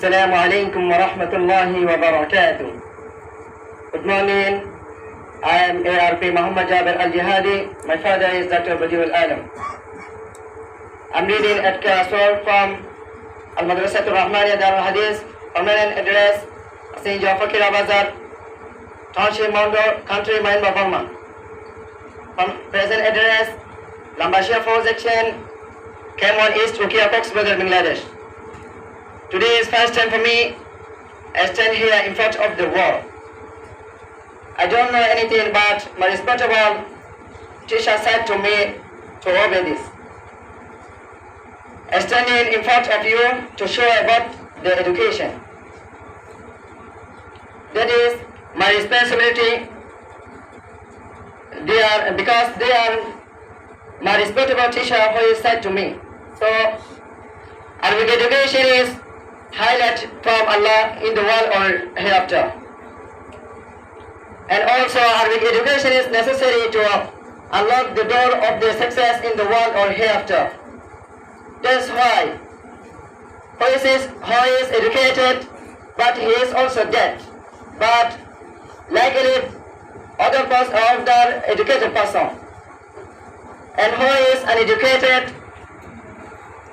Assalamu alaikum wa rahmatullahi wa barakatuh. Good morning. I am ARP Muhammad Jabir Al-Jihadi. My father is Dr. Badiul Alam. I'm reading at Kasol from Al-Madrasatul Rahmaniya Dar al-Hadith, permanent address, St. Jafakir Bazar, Township Mondo, Country Myanmar, Burma. Present address, Lambashia 4 section, Kemon East, Rukia Coxbazar, Bangladesh. Today is first time for me. I stand here in front of the wall. I don't know anything, but my respectable teacher said to me to obey this. I stand in front of you to show about the education. That is my responsibility. Because they are my respectable teacher who said to me. So, Arabic education is highlight from Allah in the world or hereafter. And also Arabic education is necessary to unlock the door of the success in the world or hereafter. That's why who is educated, but he is also dead. But like any other person of the educated person. And who is uneducated,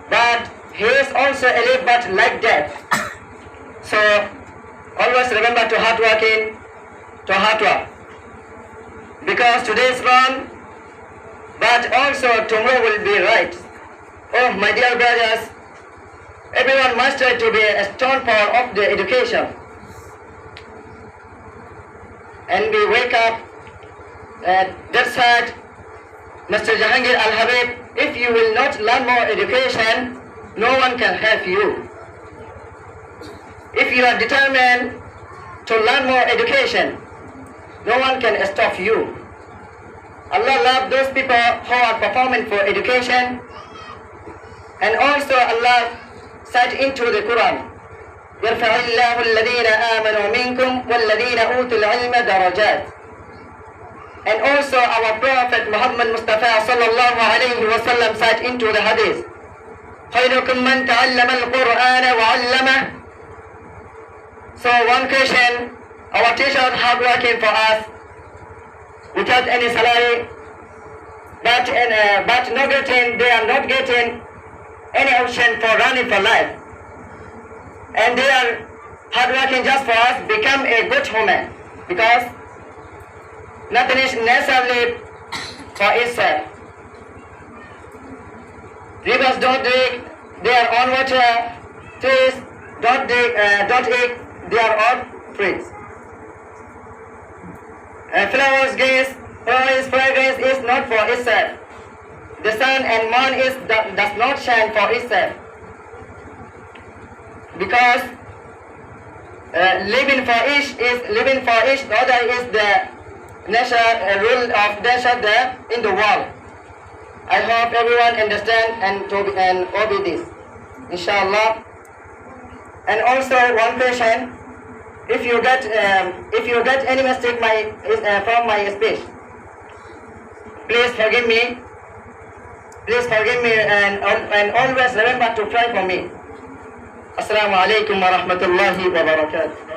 but he is also alive but like that. So always remember to hard working, to hard work. Because today is wrong, but also tomorrow will be right. Oh my dear brothers, everyone must try to be a strong power of the education. And we wake up that said, Mr. Jahangir Al-Habib, if you will not learn more education, no one can help you. If you are determined to learn more education, no one can stop you. Allah loves those people who are performing for education. And also Allah said into the Quran, يَرْفَعِ اللَّهُ الَّذِينَ آمَنُوا مِنْكُمْ وَالَّذِينَ أُوتُوا الْعِلْمَ دَرَجَاتٍ. And also our Prophet Muhammad Mustafa sallallahu alayhi wa sallam said into the hadith, خَيْرُكُمْ مَنْ تَعَلَّمَ الْقُرْآنَ وَعَلَّمَهُ. So one question, our teachers hard working for us without any salary, but they are not getting any option for running for life. And they are hard working just for us become a good woman, because nothing is necessarily for itself. Rivers don't drink their own water, trees don't eat their own fruits. Flowers fragrance is not for itself. The sun and moon does not shine for itself. Because living for each, the other is the rule of nature there in the world. I hope everyone understand and obey this, inshallah. And also one question: if you get any mistake from my speech, please forgive me. Please forgive me and always remember to pray for me. Assalamu alaikum wa rahmatullahi wa barakatuh.